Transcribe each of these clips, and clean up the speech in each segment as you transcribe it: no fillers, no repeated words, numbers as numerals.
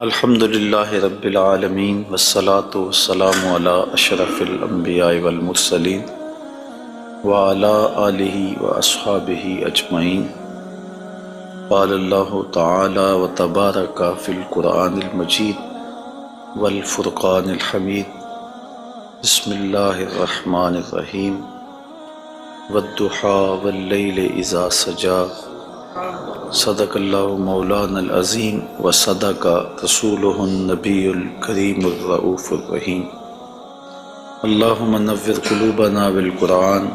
الحمد للہ رب العالمین والصلاة والسلام علی اشرف الانبیاء والمرسلین وعلی آلہ واصحابہ اجمعین۔ قال اللہ تعالی وتبارک فی القرآن المجید والفرقان الحمید۔ بسم اللہ الرحمن الرحیم۔ والضحیٰ واللیل اذا سجی۔ صدق اللہ مولانا العظیم وصدق رسولہ النبی الکریم الرؤوف الرحیم۔ اللہم نور قلوبنا بالقرآن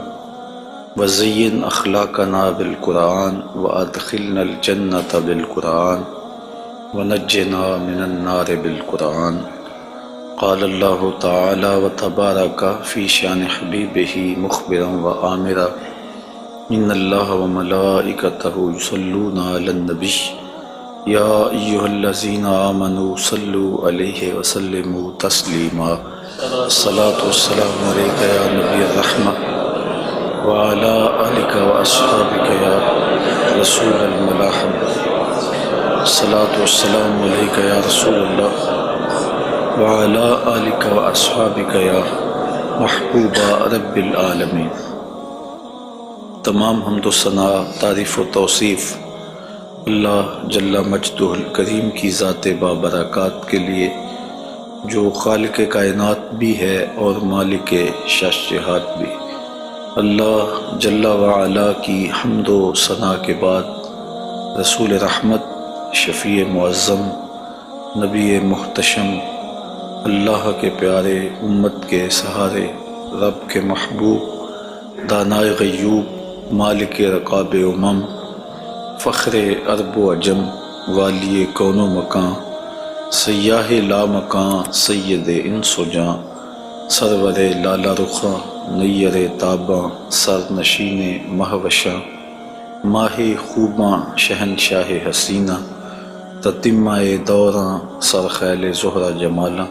وزین اخلاقنا بالقرآن وادخلنا الجنۃ بالقرآن ونجنا من النار بالقرآن۔ قال اللہ تعالی وتبارک فی شان حبیبہ مخبرا وآمرا ان اللہ وملائکتہ یصلون علی النبی یا ایہا الذین آمنوا صلوا علیہ وسلموا تسلیما۔ الصلاۃ والسلام علیک یا نبی الرحمہ وعلی آلک واصحابک یا رسول الملاحمہ۔ الصلاۃ والسلام علیک یا رسول اللہ وعلی آلک واصحابک یا محبوب رب العالمین۔ تمام حمد و ثناء، تعریف و توصیف اللہ جل مجدہ الکریم کی ذات بابرکات کے لیے، جو خالق کائنات بھی ہے اور مالک شش جہات بھی۔ اللہ جل وعلا کی حمد و ثناء کے بعد رسول رحمت، شفیع معظم، نبی محتشم، اللہ کے پیارے، امت کے سہارے، رب کے محبوب، دانائے غیوب، مالک رقاب امم، فخر عرب و عجم، والی کون و مکان، سیاہ لا مکان، سید انس و جاں، سرور لالا رخاں، نیر تاباں، سر نشین مہوشاں، ماہ خوباں، شہنشاہ حسینہ، تتمہ دوراں، سرخیل زہرہ جمالاں،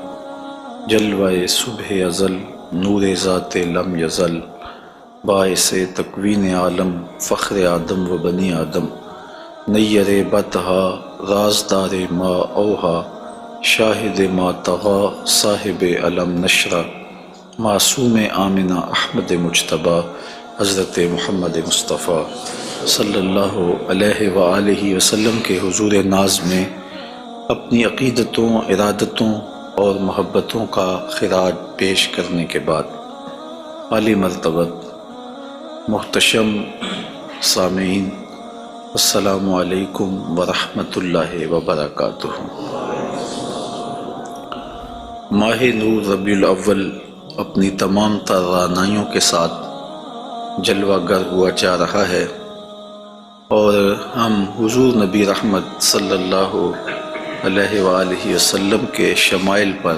جلوہ صبح ازل، نور ذات لم یزل، باعث تکوین عالم، فخر آدم و بنی آدم، نیر بطحا، رازدار ما اوہا، شاہد ما طغا، صاحب علم نشرہ، معصوم آمنہ احمد مجتبیٰ، حضرت محمد مصطفیٰ صلی اللہ علیہ وآلہ وسلم کے حضور ناز میں اپنی عقیدتوں، ارادتوں اور محبتوں کا خراج پیش کرنے کے بعد، عالی مرتبت محتشم سامعین، السلام علیکم ورحمۃ اللہ وبرکاتہ۔ ماہ نور ربیع الاول اپنی تمام تر رعنائیوں کے ساتھ جلوہ گر ہوا جا رہا ہے، اور ہم حضور نبی رحمت صلی اللہ علیہ وآلہ وسلم کے شمائل پر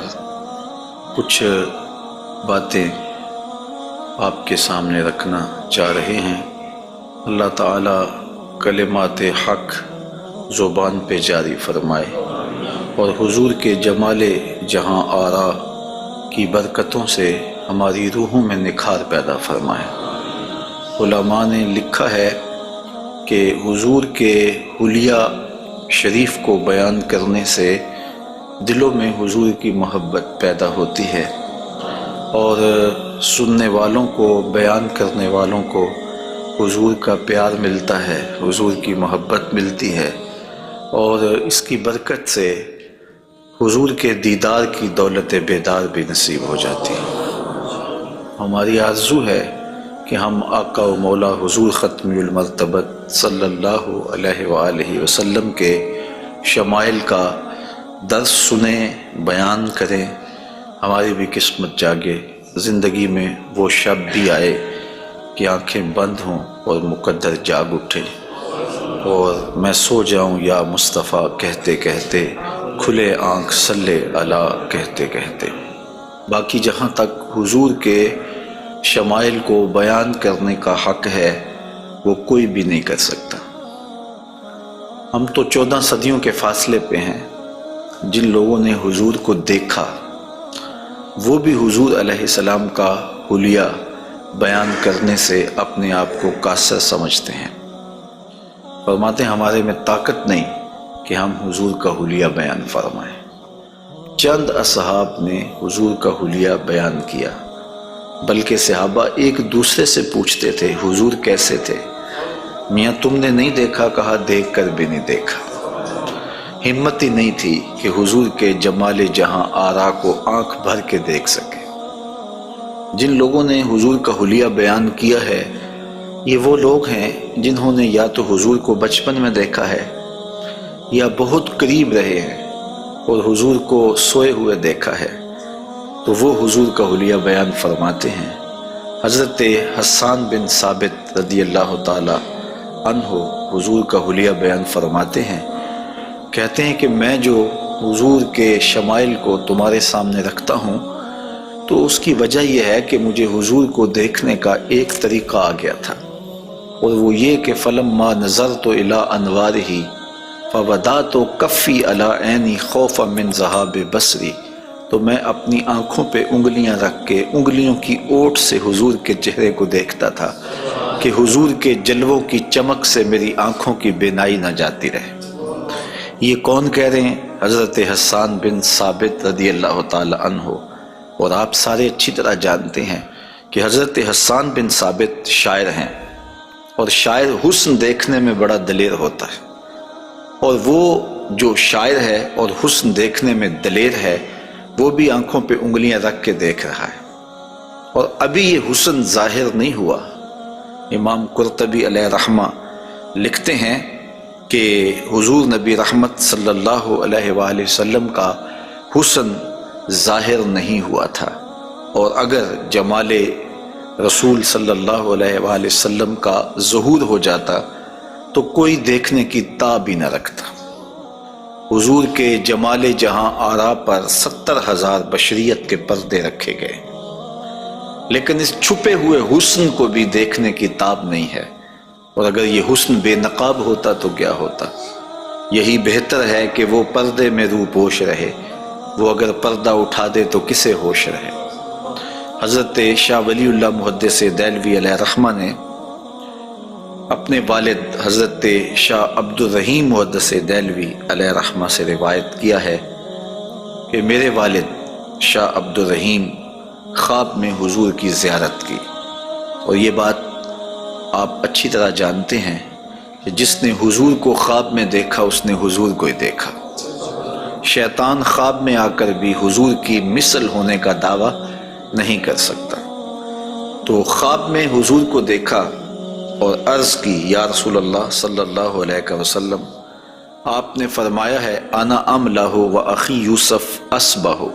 کچھ باتیں آپ کے سامنے رکھنا چاہ رہے ہیں۔ اللہ تعالیٰ کلمات حق زبان پہ جاری فرمائے، اور حضور کے جمال جہاں آرا کی برکتوں سے ہماری روحوں میں نکھار پیدا فرمائے۔ علماء نے لکھا ہے کہ حضور کے حلیہ شریف کو بیان کرنے سے دلوں میں حضور کی محبت پیدا ہوتی ہے، اور سننے والوں کو، بیان کرنے والوں کو حضور کا پیار ملتا ہے، حضور کی محبت ملتی ہے، اور اس کی برکت سے حضور کے دیدار کی دولت بیدار بھی نصیب ہو جاتی ہے۔ ہماری آرزو ہے کہ ہم آقا و مولا حضور ختم المرتبت صلی اللہ علیہ وآلہ وسلم کے شمائل کا درس سنیں، بیان کریں، ہماری بھی قسمت جاگے، زندگی میں وہ شب بھی آئے کہ آنکھیں بند ہوں اور مقدر جاگ اٹھے، اور میں سو جاؤں یا مصطفیٰ کہتے کہتے، کھلے آنکھ صلی علی کہتے کہتے۔ باقی جہاں تک حضور کے شمائل کو بیان کرنے کا حق ہے، وہ کوئی بھی نہیں کر سکتا۔ ہم تو 14 صدیوں کے فاصلے پہ ہیں۔ جن لوگوں نے حضور کو دیکھا، وہ بھی حضور علیہ السلام کا حلیہ بیان کرنے سے اپنے آپ کو قاصر سمجھتے ہیں۔ فرماتے ہیں ہمارے میں طاقت نہیں کہ ہم حضور کا حلیہ بیان فرمائیں۔ چند اصحاب نے حضور کا حلیہ بیان کیا، بلکہ صحابہ ایک دوسرے سے پوچھتے تھے حضور کیسے تھے؟ میاں تم نے نہیں دیکھا؟ کہا دیکھ کر بھی نہیں دیکھا۔ ہمت ہی نہیں تھی کہ حضور کے جمال جہاں آرا کو آنکھ بھر کے دیکھ سکے۔ جن لوگوں نے حضور کا حلیہ بیان کیا ہے یہ وہ لوگ ہیں جنہوں نے یا تو حضور کو بچپن میں دیکھا ہے یا بہت قریب رہے ہیں اور حضور کو سوئے ہوئے دیکھا ہے، تو وہ حضور کا حلیہ بیان فرماتے ہیں۔ حضرت حسان بن ثابت رضی اللہ تعالی عنہ حضور کا حلیہ بیان فرماتے ہیں، کہتے ہیں کہ میں جو حضور کے شمائل کو تمہارے سامنے رکھتا ہوں تو اس کی وجہ یہ ہے کہ مجھے حضور کو دیکھنے کا ایک طریقہ آ گیا تھا، اور وہ یہ کہ فلما نظرت الی انوارہ فودعت کفی علی عینی خوفا من ذہاب بصری، تو میں اپنی آنکھوں پہ انگلیاں رکھ کے انگلیوں کی اوٹ سے حضور کے چہرے کو دیکھتا تھا کہ حضور کے جلووں کی چمک سے میری آنکھوں کی بینائی نہ جاتی رہے۔ یہ کون کہہ رہے ہیں؟ حضرت حسان بن ثابت رضی اللہ تعالی عنہ۔ اور آپ سارے اچھی طرح جانتے ہیں کہ حضرت حسان بن ثابت شاعر ہیں، اور شاعر حسن دیکھنے میں بڑا دلیر ہوتا ہے، اور وہ جو شاعر ہے اور حسن دیکھنے میں دلیر ہے وہ بھی آنکھوں پہ انگلیاں رکھ کے دیکھ رہا ہے، اور ابھی یہ حسن ظاہر نہیں ہوا۔ امام قرطبی علیہ رحمہ لکھتے ہیں کہ حضور نبی رحمت صلی اللہ علیہ وآلہ وسلم کا حسن ظاہر نہیں ہوا تھا، اور اگر جمال رسول صلی اللہ علیہ وآلہ وسلم کا ظہور ہو جاتا تو کوئی دیکھنے کی تاب ہی نہ رکھتا۔ حضور کے جمال جہاں آرا پر 70,000 بشریت کے پردے رکھے گئے، لیکن اس چھپے ہوئے حسن کو بھی دیکھنے کی تاب نہیں ہے، اور اگر یہ حسن بے نقاب ہوتا تو کیا ہوتا؟ یہی بہتر ہے کہ وہ پردے میں روح پوش رہے، وہ اگر پردہ اٹھا دے تو کسے ہوش رہے۔ حضرت شاہ ولی اللہ محدث دہلوی علیہ رحمہ نے اپنے والد حضرت شاہ عبد الرحیم محدث دہلوی علیہ رحمہ سے روایت کیا ہے کہ میرے والد شاہ عبد الرحیم خواب میں حضور کی زیارت کی، اور یہ بات آپ اچھی طرح جانتے ہیں کہ جس نے حضور کو خواب میں دیکھا اس نے حضور کو ہی دیکھا۔ شیطان خواب میں آ کر بھی حضور کی مثل ہونے کا دعویٰ نہیں کر سکتا۔ تو خواب میں حضور کو دیکھا اور عرض کی یا رسول اللہ صلی اللہ علیہ وسلم، آپ نے فرمایا ہے انا املہ و اخی یوسف اسبہ،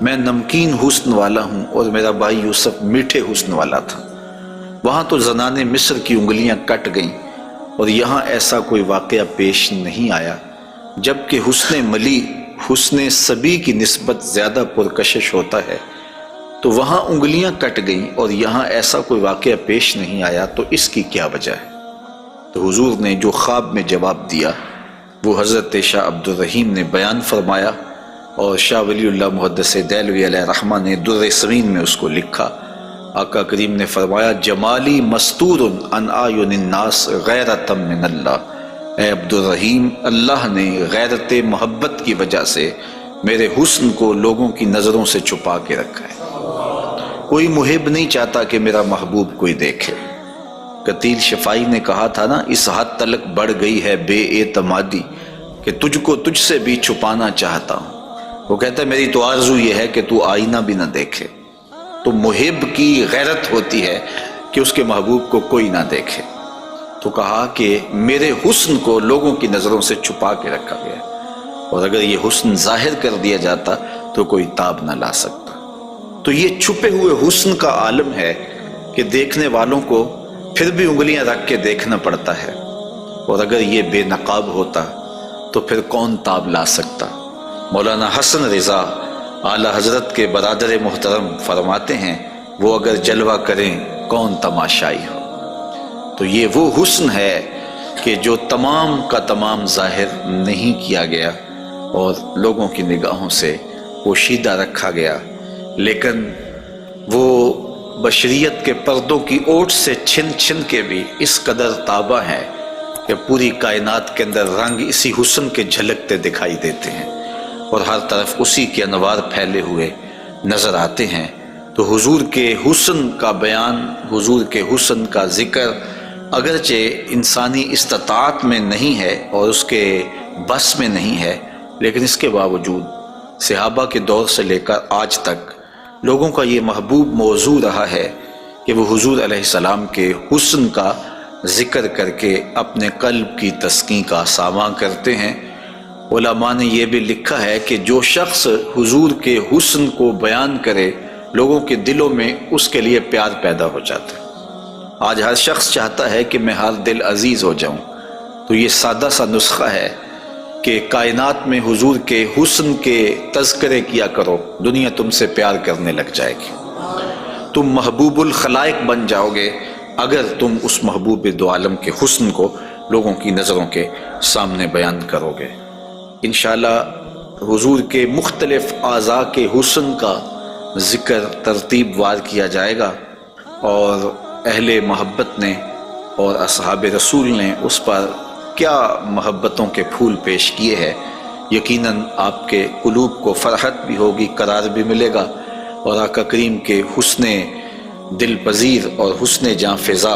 میں نمکین حسن والا ہوں اور میرا بھائی یوسف میٹھے حسن والا تھا۔ وہاں تو زنان مصر کی انگلیاں کٹ گئیں، اور یہاں ایسا کوئی واقعہ پیش نہیں آیا، جبکہ حسن ملی حسن صبی کی نسبت زیادہ پرکشش ہوتا ہے، تو وہاں انگلیاں کٹ گئیں اور یہاں ایسا کوئی واقعہ پیش نہیں آیا، تو اس کی کیا وجہ ہے؟ تو حضور نے جو خواب میں جواب دیا وہ حضرت شاہ عبد الرحیم نے بیان فرمایا، اور شاہ ولی اللہ محدث دہلوی علیہ رحمہ نے در ثمین میں اس کو لکھا۔ آقا کریم نے فرمایا جمالی مستور عن اعین الناس غیرۃ من اللہ، اے عبد الرحیم، اللہ نے غیرت محبت کی وجہ سے میرے حسن کو لوگوں کی نظروں سے چھپا کے رکھا ہے۔ کوئی محب نہیں چاہتا کہ میرا محبوب کوئی دیکھے۔ قتیل شفائی نے کہا تھا نا، اس حد تلک بڑھ گئی ہے بے اعتمادی کہ تجھ کو تجھ سے بھی چھپانا چاہتا ہوں۔ وہ کہتا ہے میری تو آرزو یہ ہے کہ تو آئینہ بھی نہ دیکھے۔ تو محب کی غیرت ہوتی ہے کہ اس کے محبوب کو کوئی نہ دیکھے۔ تو کہا کہ میرے حسن کو لوگوں کی نظروں سے چھپا کے رکھا گیا، اور اگر یہ حسن ظاہر کر دیا جاتا تو کوئی تاب نہ لا سکتا۔ تو یہ چھپے ہوئے حسن کا عالم ہے کہ دیکھنے والوں کو پھر بھی انگلیاں رکھ کے دیکھنا پڑتا ہے، اور اگر یہ بے نقاب ہوتا تو پھر کون تاب لا سکتا؟ مولانا حسن رضا اعلیٰ حضرت کے برادر محترم فرماتے ہیں وہ اگر جلوہ کریں کون تماشائی ہو۔ تو یہ وہ حسن ہے کہ جو تمام کا تمام ظاہر نہیں کیا گیا اور لوگوں کی نگاہوں سے پوشیدہ رکھا گیا، لیکن وہ بشریت کے پردوں کی اوٹ سے چھن چھن کے بھی اس قدر تابہ ہے کہ پوری کائنات کے اندر رنگ اسی حسن کے جھلکتے دکھائی دیتے ہیں۔ اور ہر طرف اسی کے انوار پھیلے ہوئے نظر آتے ہیں۔ تو حضور کے حسن کا بیان، حضور کے حسن کا ذکر اگرچہ انسانی استطاعت میں نہیں ہے اور اس کے بس میں نہیں ہے، لیکن اس کے باوجود صحابہ کے دور سے لے کر آج تک لوگوں کا یہ محبوب موضوع رہا ہے کہ وہ حضور علیہ السلام کے حسن کا ذکر کر کے اپنے قلب کی تسکین کا ساماں کرتے ہیں۔ علماء نے یہ بھی لکھا ہے کہ جو شخص حضور کے حسن کو بیان کرے لوگوں کے دلوں میں اس کے لیے پیار پیدا ہو جاتا ہے۔ آج ہر شخص چاہتا ہے کہ میں ہر دل عزیز ہو جاؤں، تو یہ سادہ سا نسخہ ہے کہ کائنات میں حضور کے حسن کے تذکرے کیا کرو، دنیا تم سے پیار کرنے لگ جائے گی۔ تم محبوب الخلائق بن جاؤ گے اگر تم اس محبوب دو عالم کے حسن کو لوگوں کی نظروں کے سامنے بیان کرو گے۔ انشاءاللہ حضور کے مختلف اعضاء کے حسن کا ذکر ترتیب وار کیا جائے گا، اور اہل محبت نے اور اصحاب رسول نے اس پر کیا محبتوں کے پھول پیش کیے ہیں، یقیناً آپ کے قلوب کو فرحت بھی ہوگی، قرار بھی ملے گا، اور آقا کریم کے حسن دل پذیر اور حسن جاں فضا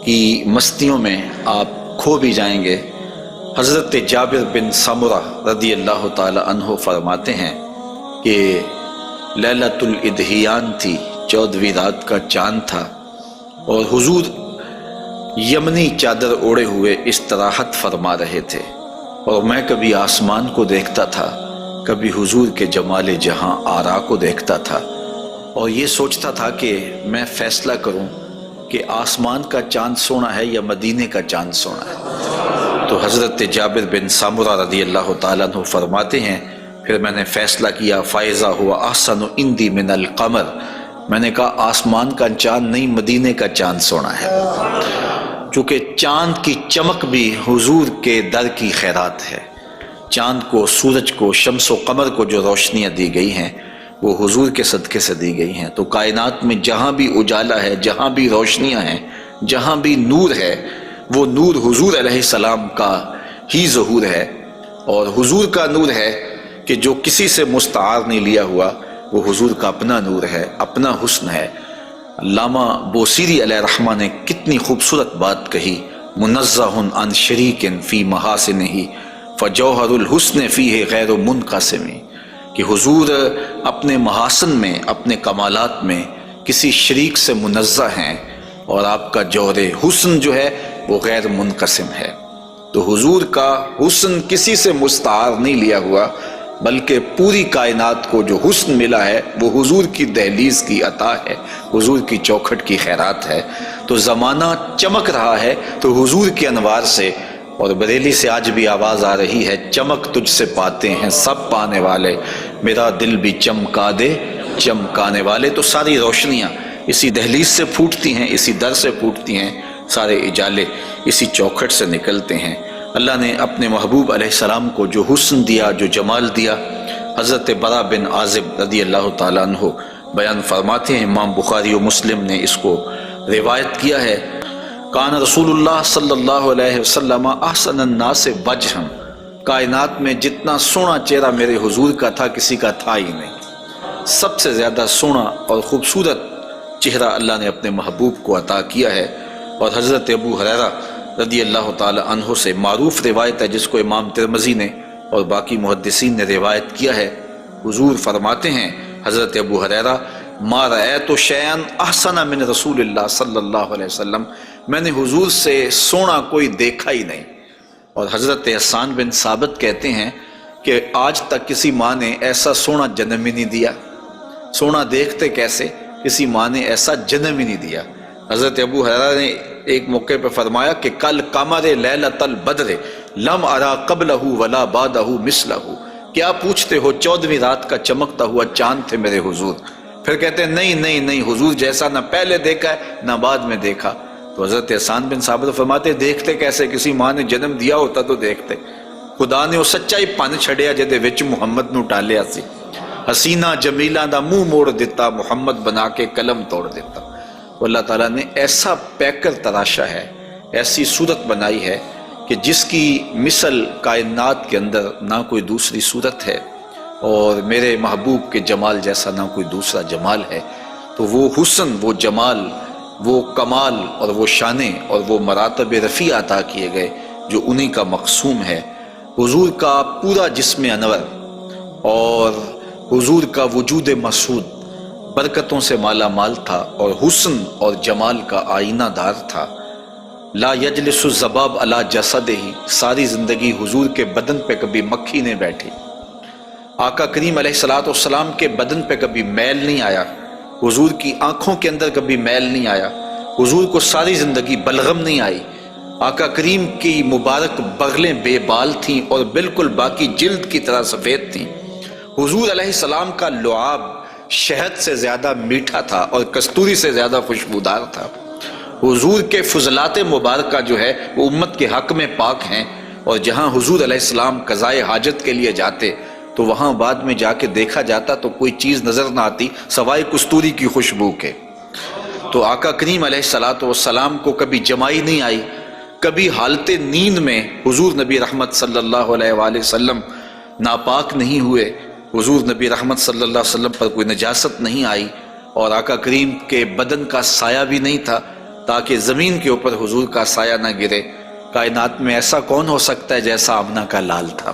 کی مستیوں میں آپ کھو بھی جائیں گے۔ حضرت جابر بن سمرہ رضی اللہ تعالی عنہ فرماتے ہیں کہ لیلۃ الادحیان تھی، 14ویں رات کا چاند تھا، اور حضور یمنی چادر اوڑے ہوئے استراحت فرما رہے تھے، اور میں کبھی آسمان کو دیکھتا تھا، کبھی حضور کے جمال جہاں آرا کو دیکھتا تھا، اور یہ سوچتا تھا کہ میں فیصلہ کروں کہ آسمان کا چاند سونا ہے یا مدینے کا چاند سونا ہے۔ تو حضرت جابر بن سمرہ رضی اللہ تعالیٰ عنہ فرماتے ہیں پھر میں نے فیصلہ کیا فائزہ ہوا احسن عندی من القمر، میں نے کہا آسمان کا چاند نہیں مدینے کا چاند سونا ہے، چونکہ چاند کی چمک بھی حضور کے در کی خیرات ہے۔ چاند کو، سورج کو، شمس و قمر کو جو روشنیاں دی گئی ہیں وہ حضور کے صدقے سے دی گئی ہیں۔ تو کائنات میں جہاں بھی اجالا ہے، جہاں بھی روشنیاں ہیں، جہاں بھی نور ہے، وہ نور حضور علیہ السلام کا ہی ظہور ہے، اور حضور کا نور ہے کہ جو کسی سے مستعار نہیں لیا ہوا، وہ حضور کا اپنا نور ہے، اپنا حسن ہے۔ علامہ بوصیری علیہ رحمہ نے کتنی خوبصورت بات کہی، منزہ عن شریک فی محاسنہ فجوہر الحسن فیہ غیر منقسم، کہ حضور اپنے محاسن میں، اپنے کمالات میں کسی شریک سے منزہ ہیں، اور آپ کا جوہر حسن جو ہے وہ غیر منقسم ہے۔ تو حضور کا حسن کسی سے مستعار نہیں لیا ہوا، بلکہ پوری کائنات کو جو حسن ملا ہے وہ حضور کی دہلیز کی عطا ہے، حضور کی چوکھٹ کی خیرات ہے۔ تو زمانہ چمک رہا ہے تو حضور کے انوار سے، اور بریلی سے آج بھی آواز آ رہی ہے، چمک تجھ سے پاتے ہیں سب پانے والے، میرا دل بھی چمکا دے چمکانے والے۔ تو ساری روشنیاں اسی دہلیز سے پھوٹتی ہیں، اسی در سے پھوٹتی ہیں، سارے اجالے اسی چوکھٹ سے نکلتے ہیں۔ اللہ نے اپنے محبوب علیہ السلام کو جو حسن دیا، جو جمال دیا، حضرت برا بن عازب رضی اللہ تعالیٰ عنہ بیان فرماتے ہیں، امام بخاری و مسلم نے اس کو روایت کیا ہے، کان رسول اللہ صلی اللہ علیہ وسلم احسن الناس وجہا، کائنات میں جتنا سونا چہرہ میرے حضور کا تھا کسی کا تھا ہی نہیں، سب سے زیادہ سونا اور خوبصورت چہرہ اللہ نے اپنے محبوب کو عطا کیا ہے۔ اور حضرت ابو ہریرہ رضی اللہ تعالی عنہ سے معروف روایت ہے جس کو امام ترمذی نے اور باقی محدثین نے روایت کیا ہے، حضور فرماتے ہیں حضرت ابو ہریرہ، ما رأیت شیئا احسن من رسول اللہ صلی اللہ علیہ وسلم، میں نے حضور سے سونا کوئی دیکھا ہی نہیں۔ اور حضرت حسان بن ثابت کہتے ہیں کہ آج تک کسی ماں نے ایسا سونا جنم ہی نہیں دیا، سونا دیکھتے کیسے، کسی ماں نے ایسا جنم ہی نہیں دیا۔ حضرت ابو ہریرہ نے ایک موقع پہ فرمایا کہ کل قمر لیلۃ البدر لم ارا قبلہ ولا بعدہ مثلہ، کیا پوچھتے ہو 14ویں رات کا چمکتا ہوا چاند تھے میرے حضور؟ پھر کہتے ہیں نہیں نہیں نہیں، حضور جیسا نہ پہلے دیکھا ہے نہ بعد میں دیکھا۔ تو حضرت حسان بن ثابت فرماتے دیکھتے کیسے، کسی ماں نے جنم دیا ہوتا تو دیکھتے۔ خدا نے وہ سچا ہی پن چھڑیا جدے وچ محمد نو ٹالیا سی، حسینہ جمیلہ دا منہ موڑ دیتا، محمد بنا کے قلم توڑ دیتا۔ تو اللہ تعالیٰ نے ایسا پیکر تراشا ہے، ایسی صورت بنائی ہے کہ جس کی مثل کائنات کے اندر نہ کوئی دوسری صورت ہے۔ اور میرے محبوب کے جمال جیسا نہ کوئی دوسرا جمال ہے۔ تو وہ حسن، وہ جمال، وہ کمال اور وہ شانیں اور وہ مراتب رفیع عطا کیے گئے جو انہی کا مقسوم ہے۔ حضور کا پورا جسم انور اور حضور کا وجود مسعود برکتوں سے مالا مال تھا اور حسن اور جمال کا آئینہ دار تھا۔ لا یجلس الذباب علی جسدہ، ساری زندگی حضور کے بدن پہ کبھی مکھی نہیں بیٹھی۔ آقا کریم علیہ الصلوۃ والسلام کے بدن پہ کبھی میل نہیں آیا، حضور کی آنکھوں کے اندر کبھی میل نہیں آیا، حضور کو ساری زندگی بلغم نہیں آئی۔ آقا کریم کی مبارک بغلیں بے بال تھیں اور بالکل باقی جلد کی طرح سفید تھیں۔ حضور علیہ السلام کا لعاب شہد سے زیادہ میٹھا تھا اور کستوری سے زیادہ خوشبودار تھا۔ حضور کے فضلات مبارکہ جو ہے وہ امت کے حق میں پاک ہیں، اور جہاں حضور علیہ السلام قضائے حاجت کے لیے جاتے تو وہاں بعد میں جا کے دیکھا جاتا تو کوئی چیز نظر نہ آتی سوائے کستوری کی خوشبو کے۔ تو آقا کریم علیہ الصلوۃ والسلام کو کبھی جمائی نہیں آئی، کبھی حالت نیند میں حضور نبی رحمت صلی اللہ علیہ وآلہ وسلم ناپاک نہیں ہوئے، حضور نبی رحمت صلی اللہ علیہ وسلم پر کوئی نجاست نہیں آئی، اور آقا کریم کے بدن کا سایہ بھی نہیں تھا تاکہ زمین کے اوپر حضور کا سایہ نہ گرے۔ کائنات میں ایسا کون ہو سکتا ہے جیسا آمنہ کا لال تھا؟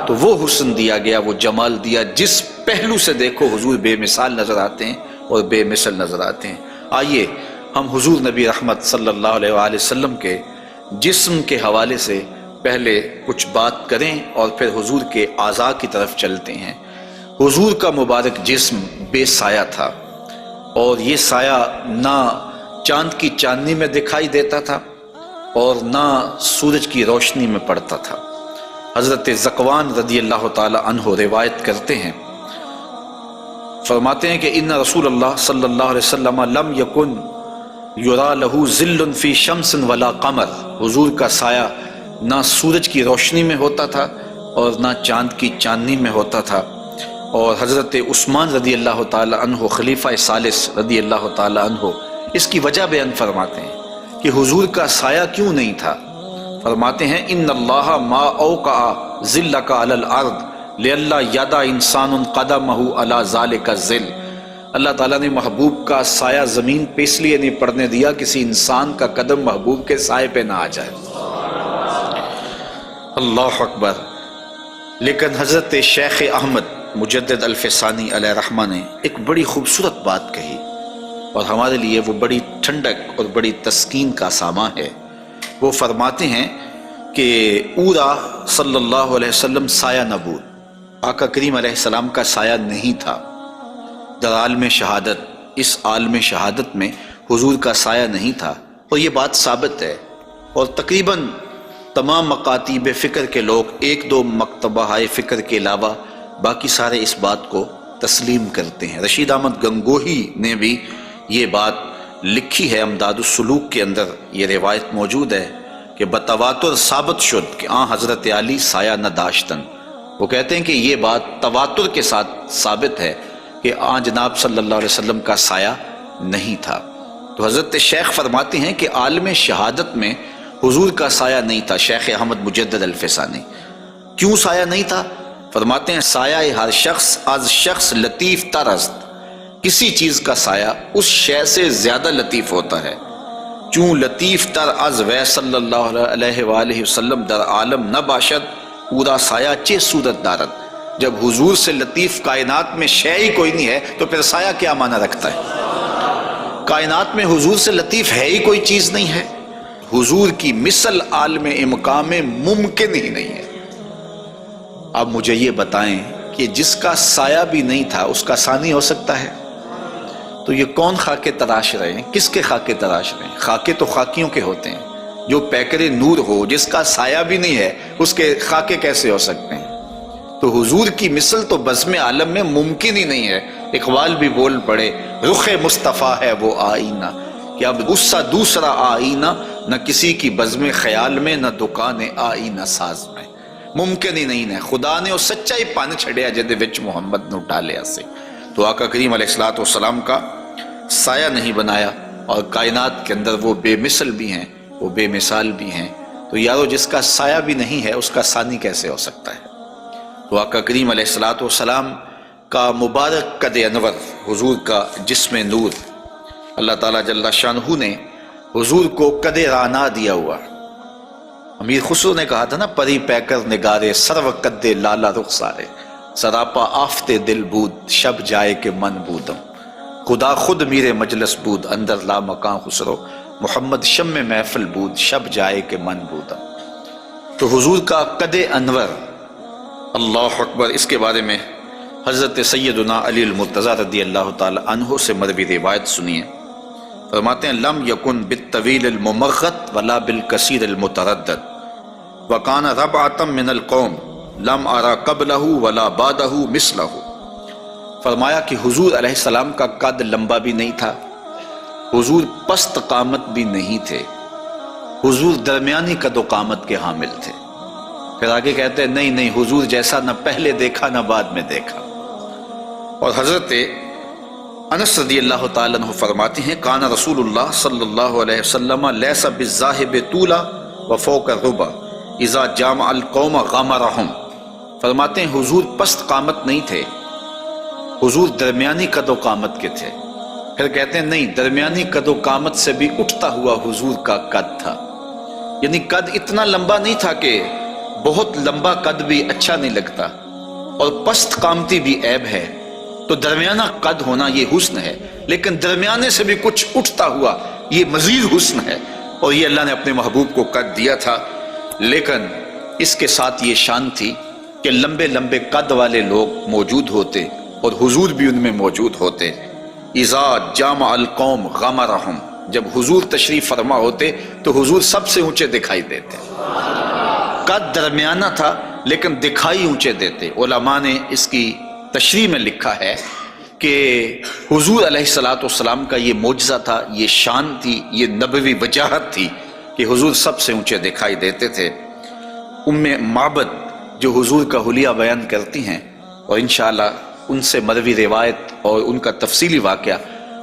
تو وہ حسن دیا گیا، وہ جمال دیا، جس پہلو سے دیکھو حضور بے مثال نظر آتے ہیں اور بے مثل نظر آتے ہیں۔ آئیے ہم حضور نبی رحمت صلی اللہ علیہ وآلہ وسلم کے جسم کے حوالے سے پہلے کچھ بات کریں اور پھر حضور کے اعضاء کی طرف چلتے ہیں۔ حضور کا مبارک جسم بے سایہ تھا، اور یہ سایہ نہ چاند کی چاندنی میں دکھائی دیتا تھا اور نہ سورج کی روشنی میں پڑتا تھا۔ حضرت ذکوان رضی اللہ تعالی عنہ روایت کرتے ہیں، فرماتے ہیں کہ ان رسول اللہ صلی اللہ علیہ وسلم لم یکن یرا لہ ظل فی شمس ولا قمر، حضور کا سایہ نہ سورج کی روشنی میں ہوتا تھا اور نہ چاند کی چاندنی میں ہوتا تھا۔ اور حضرت عثمان رضی اللہ تعالی عنہ خلیفہ ثالث رضی اللہ تعالی عنہ اس کی وجہ بیان فرماتے ہیں کہ حضور کا سایہ کیوں نہیں تھا۔ فرماتے ہیں ان اللہ ما اوقع ظلک علی الارض لئلا یدع انسان قدمہ علی ذلک الظل، اللہ تعالیٰ نے محبوب کا سایہ زمین پہ اس لیے نہیں پڑنے دیا کسی انسان کا قدم محبوب کے سائے پہ نہ آ جائے۔ اللہ اکبر۔ لیکن حضرت شیخ احمد مجدد الفسانی علیہ رحمہ نے ایک بڑی خوبصورت بات کہی، اور ہمارے لیے وہ بڑی ٹھنڈک اور بڑی تسکین کا سامان ہے۔ وہ فرماتے ہیں کہ اورا صلی اللہ علیہ وسلم سایہ نبود، آقا کریم علیہ السلام کا سایہ نہیں تھا۔ در عالم شہادت، اس عالم شہادت میں حضور کا سایہ نہیں تھا، اور یہ بات ثابت ہے، اور تقریباً تمام مکاتیب فکر کے لوگ، ایک دو مکتبہ فکر کے علاوہ باقی سارے اس بات کو تسلیم کرتے ہیں۔ رشید احمد گنگوہی نے بھی یہ بات لکھی ہے، امداد السلوک کے اندر یہ روایت موجود ہے کہ بتواتر ثابت شد کہ حضرت علی سایہ نہ داشتن۔ وہ کہتے ہیں کہ یہ بات تواتر کے ساتھ ثابت ہے کہ جناب صلی اللہ علیہ وسلم کا سایہ نہیں تھا۔ تو حضرت شیخ فرماتے ہیں کہ عالم شہادت میں حضور کا سایہ نہیں تھا۔ شیخ احمد مجدد الفسانی، کیوں سایہ نہیں تھا؟ فرماتے ہیں سایہ ہر شخص از شخص لطیف تر است، کسی چیز کا سایہ اس شے سے زیادہ لطیف ہوتا ہے، چون لطیف تر از وے صلی اللہ علیہ وآلہ وسلم در عالم نہ باشد پورا سایہ چے صورت دارد۔ جب حضور سے لطیف کائنات میں شے ہی کوئی نہیں ہے تو پھر سایہ کیا معنی رکھتا ہے؟ کائنات میں حضور سے لطیف ہے ہی کوئی چیز نہیں ہے، حضور کی مثل عالم مقام میں ممکن ہی نہیں ہے۔ اب مجھے یہ بتائیں کہ جس کا سایہ بھی نہیں تھا اس کا ثانی ہو سکتا ہے؟ تو یہ کون خاکے تراش رہے ہیں؟ کس کے خاکے تراش رہے ہیں؟ خاکے تو خاکیوں کے ہوتے ہیں۔ جو پیکر نور ہو، جس کا سایہ بھی نہیں ہے، اس کے خاکے کیسے ہو سکتے ہیں؟ تو حضور کی مثل تو بزم عالم میں ممکن ہی نہیں ہے۔ اقبال بھی بول پڑے رخ مصطفیٰ ہے وہ آئینہ، کہ اب اس سا دوسرا آئینہ نہ کسی کی بزم خیال میں، نہ دکان آئینہ ساز میں، ممکن ہی نہیں ہے۔ خدا نے وہ سچائی پان چھڑیا جدے وچ محمد نو ڈالیا سے۔ تو آقا کریم علیہ الصلوۃ والسلام کا سایہ نہیں بنایا، اور کائنات کے اندر وہ بے مثل بھی ہیں، وہ بے مثال بھی ہیں۔ تو یارو جس کا سایہ بھی نہیں ہے اس کا ثانی کیسے ہو سکتا ہے؟ تو آقا کریم علیہ الصلوۃ والسلام کا مبارک قد انور، حضور کا جسم نور، اللہ تعالیٰ جل شانہ نے حضور کو قد رانا دیا ہوا۔ امیر خسرو نے کہا تھا نا، پری پیکر نگارے سرو قد لالا رخسارے، سراپا آفت دل بود شب جائے کہ من بودم، خدا خود میرے مجلس بود اندر لا مکان خسرو، محمد شم محفل بود شب جائے کہ من بودم۔ تو حضور کا قد انور، اللہ اکبر، اس کے بارے میں حضرت سیدنا علی المرتضیٰ رضی اللہ تعالی عنہ سے مروی روایت سنیے۔ فرماتے ہیں لم یکن بالطویل الممغط ولا بالکثیر المتردد وکان ربعۃ من القوم لم ارى قبلہ ولا بعدہ مثلہ۔ فرمایا کہ حضور علیہ السلام کا قد لمبا بھی نہیں تھا، حضور پست قامت بھی نہیں تھے، حضور درمیانی قد و قامت کے حامل تھے۔ پھر آگے کہتے ہیں نہیں حضور جیسا نہ پہلے دیکھا نہ بعد میں دیکھا۔ اور حضرت انس رضی اللہ تعالیٰ عنہ فرماتے ہیں کان رسول اللہ صلی اللہ علیہ وسلم لیس بالذاہب طولا وفوق الربا اذا جامع القوم غمرہم۔ فرماتے ہیں حضور پست قامت نہیں تھے، حضور درمیانی قد و قامت کے تھے۔ پھر کہتے ہیں نہیں، درمیانی قد و قامت سے بھی اٹھتا ہوا حضور کا قد تھا، یعنی قد اتنا لمبا نہیں تھا کہ بہت لمبا قد بھی اچھا نہیں لگتا اور پست قامتی بھی عیب ہے، تو درمیانہ قد ہونا یہ حسن ہے، لیکن درمیانے سے بھی کچھ اٹھتا ہوا یہ مزید حسن ہے، اور یہ اللہ نے اپنے محبوب کو قد دیا تھا۔ لیکن اس کے ساتھ یہ شان تھی کہ لمبے لمبے قد والے لوگ موجود ہوتے اور حضور بھی ان میں موجود ہوتے۔ اذا جامع القوم غمرہم، جب حضور تشریف فرما ہوتے تو حضور سب سے اونچے دکھائی دیتے، قد درمیانہ تھا لیکن دکھائی اونچے دیتے۔ علماء نے اس کی تشریح میں لکھا ہے کہ حضور علیہ الصلوۃ والسلام کا یہ معجزہ تھا، یہ شان تھی، یہ نبوی وجاہت تھی کہ حضور سب سے اونچے دکھائی دیتے تھے۔ ام معبد جو حضور کا حلیہ بیان کرتی ہیں، اور انشاءاللہ ان سے مروی روایت اور ان کا تفصیلی واقعہ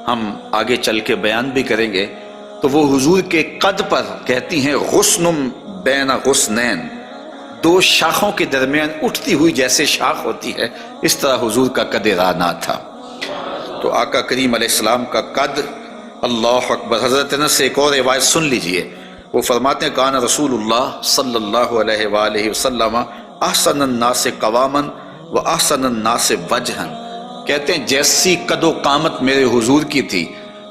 ہم آگے چل کے بیان بھی کریں گے، تو وہ حضور کے قد پر کہتی ہیں غصن بین غصنین، دو شاخوں کے درمیان اٹھتی ہوئی جیسے شاخ ہوتی ہے، اس طرح حضور کا قد رانا تھا۔ تو آقا کریم علیہ السلام کا قد، اللہ اکبر۔ حضرت انس سے ایک اور روایت سن لیجئے، وہ فرماتے ہیں کان رسول اللہ صلی اللہ علیہ وآلہ وسلم احسن الناس قواما و احسن الناس وجہا، کہتے ہیں جیسی قد و قامت میرے حضور کی تھی،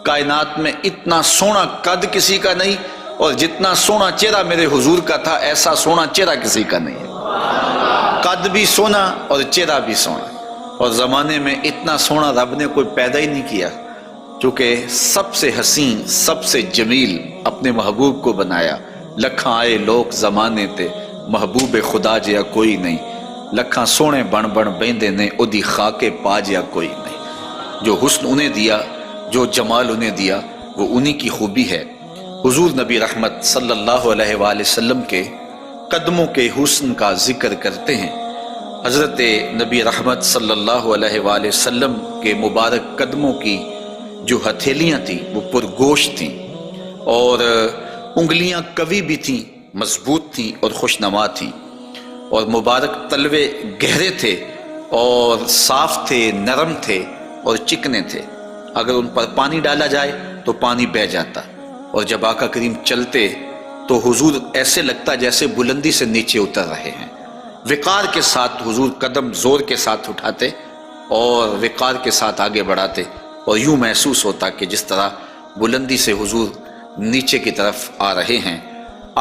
کائنات میں اتنا سونا قد کسی کا نہیں، اور جتنا سونا چہرہ میرے حضور کا تھا ایسا سونا چہرہ کسی کا نہیں ہے۔ قد بھی سونا اور چہرہ بھی سونا، اور زمانے میں اتنا سونا رب نے کوئی پیدا ہی نہیں کیا، چونکہ سب سے حسین سب سے جمیل اپنے محبوب کو بنایا۔ لکھاں آئے لوگ زمانے تے محبوب خدا جیا کوئی نہیں، لکھاں سونے بن بن بیندے نے اودی خاکے پا جیا کوئی نہیں۔ جو حسن انہیں دیا، جو جمال انہیں دیا، وہ انہی کی خوبی ہے۔ حضور نبی رحمت صلی اللہ علیہ وآلہ وسلم کے قدموں کے حسن کا ذکر کرتے ہیں۔ حضرت نبی رحمت صلی اللہ علیہ وآلہ وسلم کے مبارک قدموں کی جو ہتھیلیاں تھیں وہ پرگوشت تھیں، اور انگلیاں قوی بھی تھیں، مضبوط تھیں اور خوشنما تھیں، اور مبارک تلوے گہرے تھے اور صاف تھے، نرم تھے اور چکنے تھے۔ اگر ان پر پانی ڈالا جائے تو پانی بہہ جاتا، اور جب آقا کریم چلتے تو حضور ایسے لگتا جیسے بلندی سے نیچے اتر رہے ہیں۔ وقار کے ساتھ حضور قدم زور کے ساتھ اٹھاتے اور وقار کے ساتھ آگے بڑھاتے، اور یوں محسوس ہوتا کہ جس طرح بلندی سے حضور نیچے کی طرف آ رہے ہیں۔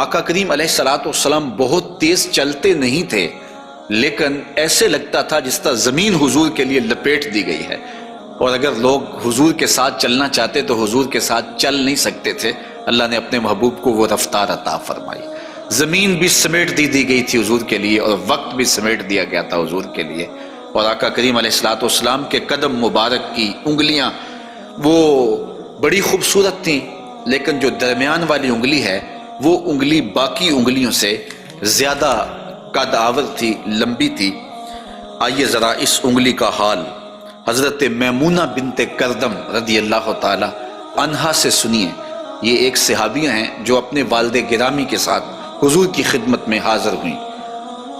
آقا کریم علیہ الصلوۃ والسلام بہت تیز چلتے نہیں تھے، لیکن ایسے لگتا تھا جس طرح زمین حضور کے لیے لپیٹ دی گئی ہے، اور اگر لوگ حضور کے ساتھ چلنا چاہتے تو حضور کے ساتھ چل نہیں سکتے تھے۔ اللہ نے اپنے محبوب کو وہ رفتار عطا فرمائی، زمین بھی سمیٹ دی گئی تھی حضور کے لیے، اور وقت بھی سمیٹ دیا گیا تھا حضور کے لیے۔ اور آقا کریم علیہ الصلوۃ والسلام کے قدم مبارک کی انگلیاں وہ بڑی خوبصورت تھیں، لیکن جو درمیان والی انگلی ہے وہ انگلی باقی انگلیوں سے زیادہ قد آور تھی، لمبی تھی۔ آئیے ذرا اس انگلی کا حال حضرت میمونہ بنت کردم رضی اللہ تعالی عنہا سے سنیے۔ یہ ایک صحابیہ ہیں جو اپنے والد گرامی کے ساتھ حضور کی خدمت میں حاضر ہوئیں۔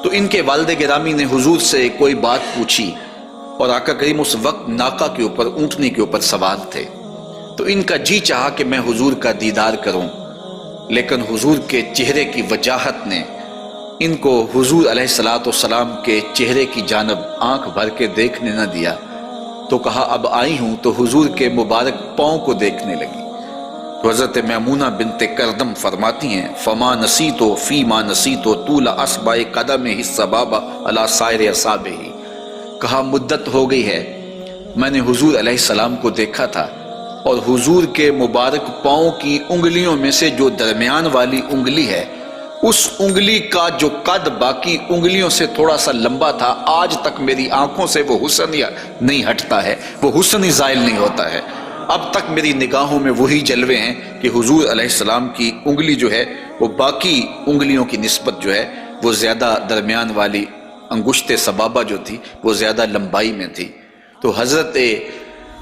تو ان کے والد گرامی نے حضور سے کوئی بات پوچھی، اور آقا کریم اس وقت ناقہ کے اوپر، اونٹنی کے اوپر سوار تھے، تو ان کا جی چاہا کہ میں حضور کا دیدار کروں، لیکن حضور کے چہرے کی وجاہت نے ان کو حضور علیہ السلام کے چہرے کی جانب آنکھ بھر کے دیکھنے نہ دیا، تو کہا اب آئی ہوں تو حضور کے مبارک پاؤں کو دیکھنے لگی۔ تو حضرت میمونہ بنت کردم فرماتی ہیں فما نسیتو فی ما نسیتو طول اصبع قدمہ السبابہ علی سائر اصابعہ، کہا مدت ہو گئی ہے میں نے حضور علیہ السلام کو دیکھا تھا، اور حضور کے مبارک پاؤں کی انگلیوں میں سے جو درمیان والی انگلی ہے، اس انگلی کا جو قد باقی انگلیوں سے تھوڑا سا لمبا تھا، آج تک میری آنکھوں سے وہ حسن نہیں ہٹتا ہے، وہ حسن ہی زائل نہیں ہوتا ہے۔ اب تک میری نگاہوں میں وہی جلوے ہیں کہ حضور علیہ السلام کی انگلی جو ہے وہ باقی انگلیوں کی نسبت جو ہے وہ زیادہ درمیان والی انگشت سبابہ جو تھی وہ زیادہ لمبائی میں تھی۔ تو حضرت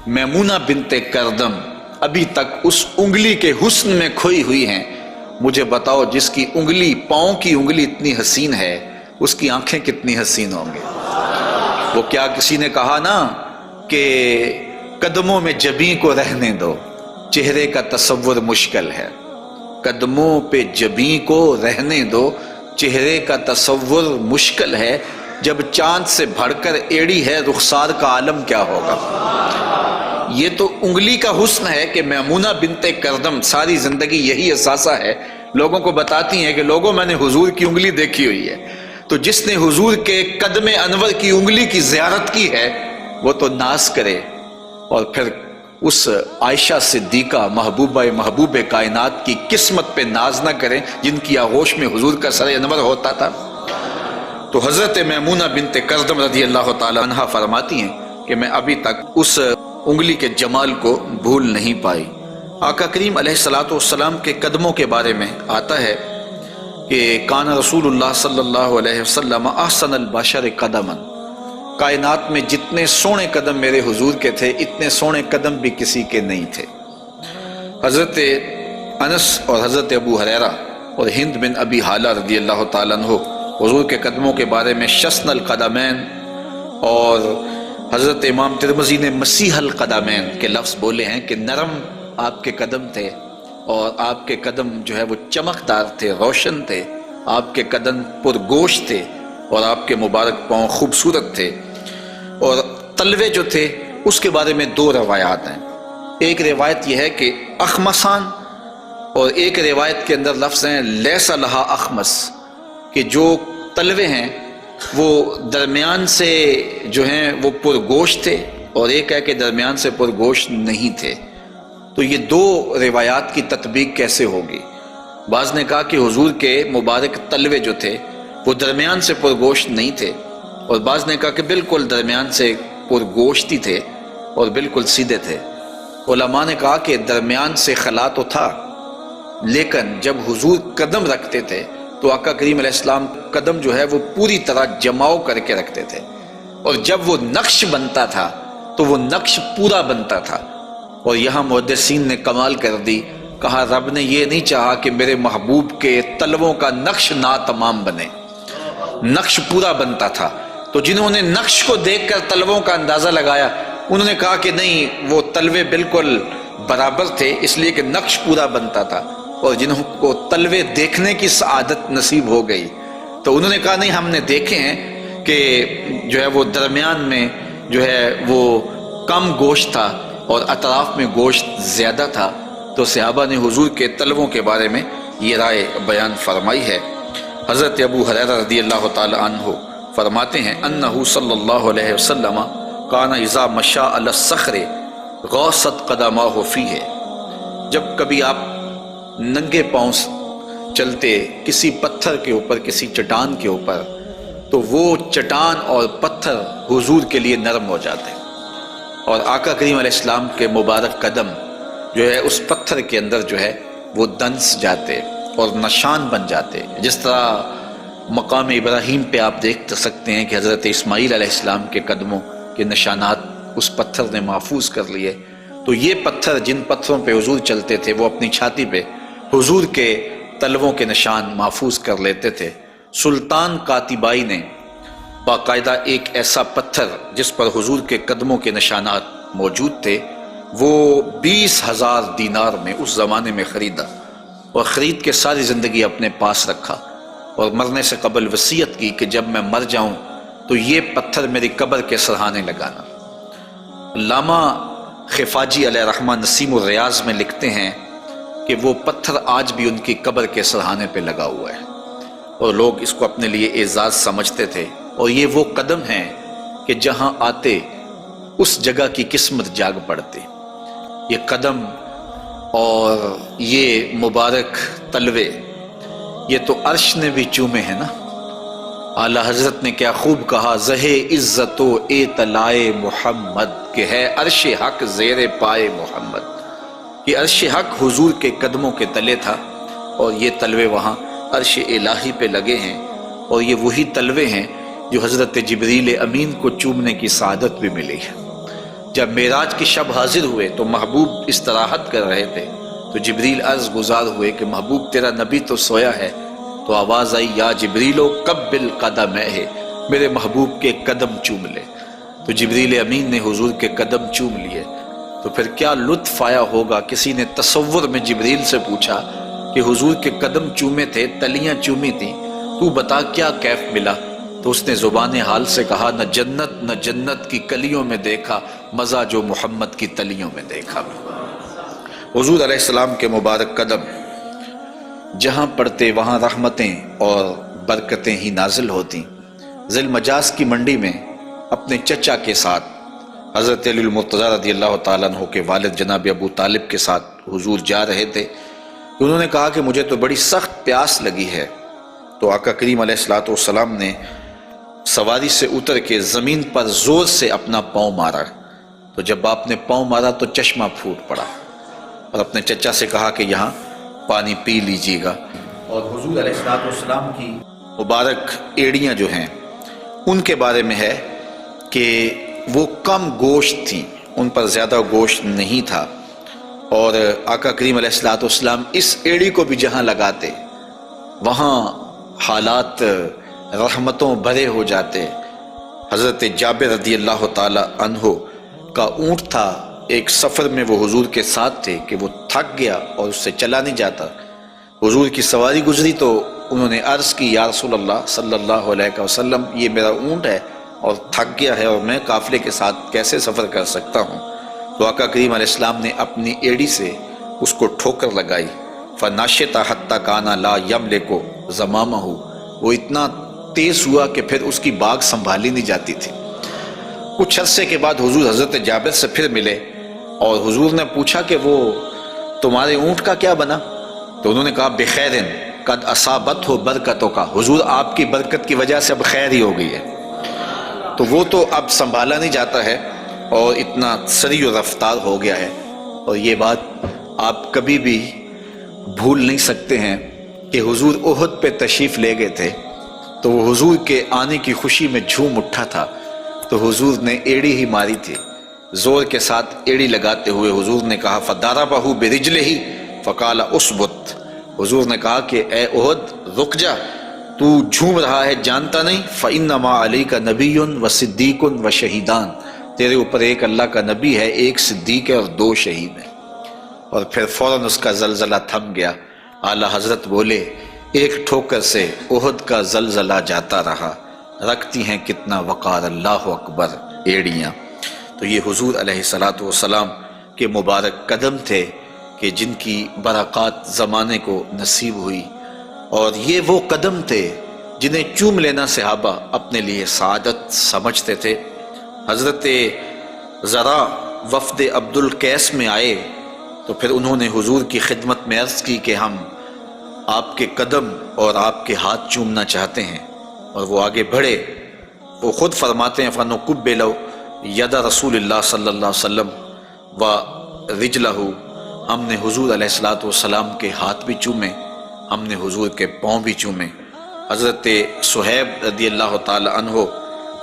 میمونہ بنت کردم ابھی تک اس انگلی کے حسن میں کھوئی ہوئی ہیں۔ مجھے بتاؤ جس کی انگلی، پاؤں کی انگلی اتنی حسین ہے، اس کی آنکھیں کتنی حسین ہوں گے۔ وہ کیا کسی نے کہا نا کہ قدموں میں جبیں کو رہنے دو، چہرے کا تصور مشکل ہے۔ قدموں پہ جبیں کو رہنے دو، چہرے کا تصور مشکل ہے، جب چاند سے بڑھ کر ایڑی ہے رخسار کا عالم کیا ہوگا۔ یہ تو انگلی کا حسن ہے کہ میمونہ بنت کردم ساری زندگی یہی احساسہ ہے، لوگوں کو بتاتی ہیں کہ لوگوں میں نے حضور کی انگلی دیکھی ہوئی ہے۔ تو جس نے حضور کے قدم انور کی انگلی کی زیارت کی ہے وہ تو ناز کرے، اور پھر اس عائشہ صدیقہ محبوب کائنات کی قسمت پہ ناز نہ کریں جن کی آغوش میں حضور کا سر انور ہوتا تھا۔ تو حضرت میمونہ بنت کردم رضی اللہ تعالی عنہ فرماتی ہیں کہ میں ابھی تک اس انگلی کے جمال کو بھول نہیں پائی۔ آقا کریم علیہ السلام کے قدموں کے بارے میں آتا ہے کہ کان رسول اللہ صلی اللہ علیہ وسلم احسن البشر قدما، کائنات میں جتنے سونے قدم میرے حضور کے تھے اتنے سونے قدم بھی کسی کے نہیں تھے۔ حضرت انس اور حضرت ابو ہریرہ اور ہند بن ابی حالہ رضی اللہ تعالیٰ عنہ حضور کے قدموں کے بارے میں شسن القدمین، اور حضرت امام ترمذی نے مسیح القدمین کے لفظ بولے ہیں کہ نرم آپ کے قدم تھے، اور آپ کے قدم جو ہے وہ چمکدار تھے، روشن تھے، آپ کے قدم پرگوشت تھے، اور آپ کے مبارک پاؤں خوبصورت تھے۔ اور تلوے جو تھے اس کے بارے میں دو روایات ہیں، ایک روایت یہ ہے کہ اخمسان، اور ایک روایت کے اندر لفظ ہیں لیس لہا اخمس، کہ جو تلوے ہیں وہ درمیان سے جو ہیں وہ پرگوشت تھے، اور ایک ہے کہ درمیان سے پرگوشت نہیں تھے۔ تو یہ دو روایات کی تطبیق کیسے ہوگی؟ بعض نے کہا کہ حضور کے مبارک تلوے جو تھے وہ درمیان سے پرگوشت نہیں تھے، اور بعض نے کہا کہ بالکل درمیان سے پرگوشت ہی تھے اور بالکل سیدھے تھے۔ علماء نے کہا کہ درمیان سے خلا تو تھا، لیکن جب حضور قدم رکھتے تھے تو آقا کریم علیہ السلام قدم جو ہے وہ پوری طرح جماؤ کر کے رکھتے تھے، اور جب وہ نقش بنتا تھا تو وہ نقش پورا بنتا تھا۔ اور یہاں محدثین نے کمال کر دی، کہا رب نے یہ نہیں چاہا کہ میرے محبوب کے تلووں کا نقش ناتمام بنے، نقش پورا بنتا تھا۔ تو جنہوں نے نقش کو دیکھ کر تلووں کا اندازہ لگایا انہوں نے کہا کہ نہیں، وہ تلوے بالکل برابر تھے اس لیے کہ نقش پورا بنتا تھا، اور جنہوں کو تلوے دیکھنے کی سعادت نصیب ہو گئی تو انہوں نے کہا نہیں، ہم نے دیکھے ہیں کہ جو ہے وہ درمیان میں جو ہے وہ کم گوشت تھا اور اطراف میں گوشت زیادہ تھا۔ تو صحابہ نے حضور کے تلووں کے بارے میں یہ رائے بیان فرمائی ہے۔ حضرت ابو ہریرہ رضی اللہ تعالی عنہ فرماتے ہیں انہ صلی اللہ علیہ وسلم کان اذا مشى علی الصخر غاصت قدماہ فیہ، جب کبھی آپ ننگے پاؤں چلتے کسی پتھر کے اوپر، کسی چٹان کے اوپر، تو وہ چٹان اور پتھر حضور کے لیے نرم ہو جاتے، اور آقا کریم علیہ السلام کے مبارک قدم جو ہے اس پتھر کے اندر جو ہے وہ دنس جاتے اور نشان بن جاتے۔ جس طرح مقام ابراہیم پہ آپ دیکھ سکتے ہیں کہ حضرت اسماعیل علیہ السلام کے قدموں کے نشانات اس پتھر نے محفوظ کر لیے، تو یہ پتھر جن پتھروں پہ حضور چلتے تھے وہ اپنی چھاتی پہ حضور کے تلووں کے نشان محفوظ کر لیتے تھے، سلطان قاتبائی نے باقاعدہ ایک ایسا پتھر جس پر حضور کے قدموں کے نشانات موجود تھے وہ 20,000 دینار میں اس زمانے میں خریدا، اور خرید کے ساری زندگی اپنے پاس رکھا، اور مرنے سے قبل وصیت کی کہ جب میں مر جاؤں تو یہ پتھر میری قبر کے سرہانے لگانا۔ علامہ خفاجی علیہ رحمہ نسیم الریاض میں لکھتے ہیں کہ وہ پتھر آج بھی ان کی قبر کے سرہانے پہ لگا ہوا ہے، اور لوگ اس کو اپنے لیے اعزاز سمجھتے تھے، اور یہ وہ قدم ہیں کہ جہاں آتے اس جگہ کی قسمت جاگ پڑتی۔ یہ قدم اور یہ مبارک تلوے یہ تو عرش نے بھی چومے ہیں نا۔ اعلی حضرت نے کیا خوب کہا، زہے عزت و اطلاع محمد، کہ ہے عرش حق زیر پائے محمد۔ یہ عرش حق حضور کے قدموں کے تلے تھا، اور یہ تلوے وہاں عرش الہی پہ لگے ہیں، اور یہ وہی تلوے ہیں جو حضرت جبریل امین کو چومنے کی سعادت بھی ملی ہے۔ جب معراج کی شب حاضر ہوئے تو محبوب استراحت کر رہے تھے، تو جبریل عرض گزار ہوئے کہ محبوب تیرا نبی تو سویا ہے، تو آواز آئی یا جبریلو قبل قدمہ، میرے محبوب کے قدم چوم لے۔ تو جبریل امین نے حضور کے قدم چوم لیے، تو پھر کیا لطف آیا ہوگا۔ کسی نے تصور میں جبریل سے پوچھا کہ حضور کے قدم چومے تھے، تلیاں چومی تھیں، تو بتا کیا کیف ملا؟ تو اس نے زبان حال سے کہا، نہ جنت کی کلیوں میں دیکھا مزہ جو محمد کی تلیوں میں دیکھا۔ حضور علیہ السلام کے مبارک قدم جہاں پڑتے وہاں رحمتیں اور برکتیں ہی نازل ہوتی۔ ذی المجاز کی منڈی میں اپنے چچا کے ساتھ حضرت علی المرتضیٰ رضی اللہ تعالیٰ عنہ کے والد جناب ابو طالب کے ساتھ حضور جا رہے تھے۔ انہوں نے کہا کہ مجھے تو بڑی سخت پیاس لگی ہے، تو آقا کریم علیہ السلام نے سواری سے اتر کے زمین پر زور سے اپنا پاؤں مارا، تو جب آپ نے پاؤں مارا تو چشمہ پھوٹ پڑا، اور اپنے چچا سے کہا کہ یہاں پانی پی لیجیے گا۔ اور حضور علیہ السلام کی مبارک ایڑیاں جو ہیں ان کے بارے میں ہے کہ وہ کم گوشت تھیں، ان پر زیادہ گوشت نہیں تھا، اور آقا کریم علیہ السلام اس ایڑی کو بھی جہاں لگاتے وہاں حالات رحمتوں بھرے ہو جاتے۔ حضرت جابر رضی اللہ تعالی عنہ کا اونٹ تھا، ایک سفر میں وہ حضور کے ساتھ تھے کہ وہ تھک گیا اور اس سے چلا نہیں جاتا۔ حضور کی سواری گزری تو انہوں نے عرض کی، یا رسول اللہ صلی اللہ علیہ وسلم، یہ میرا اونٹ ہے اور تھک گیا ہے، اور میں قافلے کے ساتھ کیسے سفر کر سکتا ہوں؟ تو آقا کریم علیہ السلام نے اپنی ایڑی سے اس کو ٹھوکر لگائی، فَنَاشِطَ حَتَّى كَانَ لَا يَمْلِكُ زَمَامَهُ، وہ اتنا تیز ہوا کہ پھر اس کی باگ سنبھالی نہیں جاتی تھی۔ کچھ عرصے کے بعد حضور حضرت جابر سے پھر ملے، اور حضور نے پوچھا کہ وہ تمہارے اونٹ کا کیا بنا؟ تو انہوں نے کہا بخیرن قد اصابتہ برکتوں کا، حضور آپ کی برکت کی وجہ سے اب خیر ہی ہو گئی ہے۔ تو وہ تو اب سنبھالا نہیں جاتا ہے اور اتنا سری و رفتار ہو گیا ہے، اور یہ بات آپ کبھی بھی بھول نہیں سکتے ہیں کہ حضور احد پہ تشریف لے گئے تھے، تو وہ حضور کے آنے کی خوشی میں جھوم اٹھا تھا، تو حضور نے ایڑی ہی ماری تھی، زور کے ساتھ ایڑی لگاتے ہوئے حضور نے کہا فَضَرَبَهُ بِرِجْلِهِ فَقَالَ اُثْبُتْ، حضور نے کہا کہ اے احد رک جا، تو جھوم رہا ہے جانتا نہیں، فَإِنَّمَا عَلَيْكَ نَبِيٌّ وَصِدِّيقٌ وَشَهِيدَانِ، تیرے اوپر ایک اللہ کا نبی ہے، ایک صدیق ہے اور 2 شہید ہیں۔ اور پھر فوراً اس کا زلزلہ تھم گیا۔ اعلیٰ حضرت بولے، ایک ٹھوکر سے احد کا زلزلہ جاتا رہا، رکھتی ہیں کتنا وقار اللہ اکبر ایڑیاں۔ تو یہ حضور علیہ السلام کے مبارک قدم تھے کہ جن کی برکات زمانے کو نصیب ہوئی، اور یہ وہ قدم تھے جنہیں چوم لینا صحابہ اپنے لیے سعادت سمجھتے تھے۔ حضرت ذرا وفد عبد القیس میں آئے تو پھر انہوں نے حضور کی خدمت میں عرض کی کہ ہم آپ کے قدم اور آپ کے ہاتھ چومنا چاہتے ہیں، اور وہ آگے بڑھے۔ وہ خود فرماتے ہیں فَنُقُبِّلُ یَدَ رسول اللہ صلی اللہ علیہ وسلم وَرِجْلَهُ، ہم نے حضور علیہ السلام کے ہاتھ بھی چومے، ہم نے حضور کے پاؤں بھی چومے۔ حضرت صہیب رضی اللہ تعالی عنہ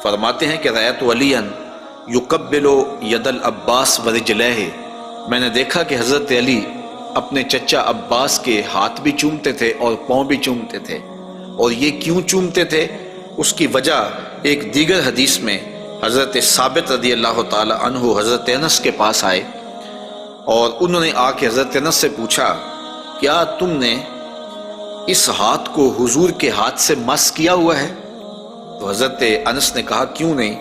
فرماتے ہیں کہ رأیت علیٰ یقبل ید العباس ورجلہ، میں نے دیکھا کہ حضرت علی اپنے چچا عباس کے ہاتھ بھی چومتے تھے اور پاؤں بھی چومتے تھے، اور یہ کیوں چومتے تھے؟ اس کی وجہ ایک دیگر حدیث میں حضرت ثابت رضی اللہ تعالی عنہ حضرت انس کے پاس آئے اور انہوں نے آ کے حضرت انس سے پوچھا، کیا تم نے اس ہاتھ کو حضور کے ہاتھ سے مس کیا ہوا ہے؟ تو حضرت انس نے کہا، کیوں نہیں،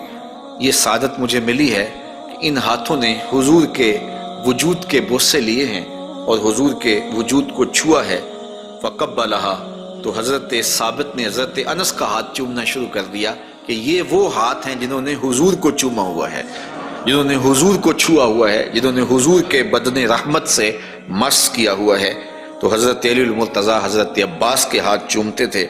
یہ سعادت مجھے ملی ہے کہ ان ہاتھوں نے حضور کے وجود کے بوسے لیے ہیں اور حضور کے وجود کو چھوا ہے۔ فقبلها، تو حضرت ثابت نے حضرت انس کا ہاتھ چومنا شروع کر دیا کہ یہ وہ ہاتھ ہیں جنہوں نے حضور کو چوما ہوا ہے، جنہوں نے حضور کو چھوا ہوا ہے، جنہوں نے حضور کے بدن رحمت سے مس کیا ہوا ہے۔ تو حضرت علی المرتضیٰ حضرت عباس کے ہاتھ چومتے تھے،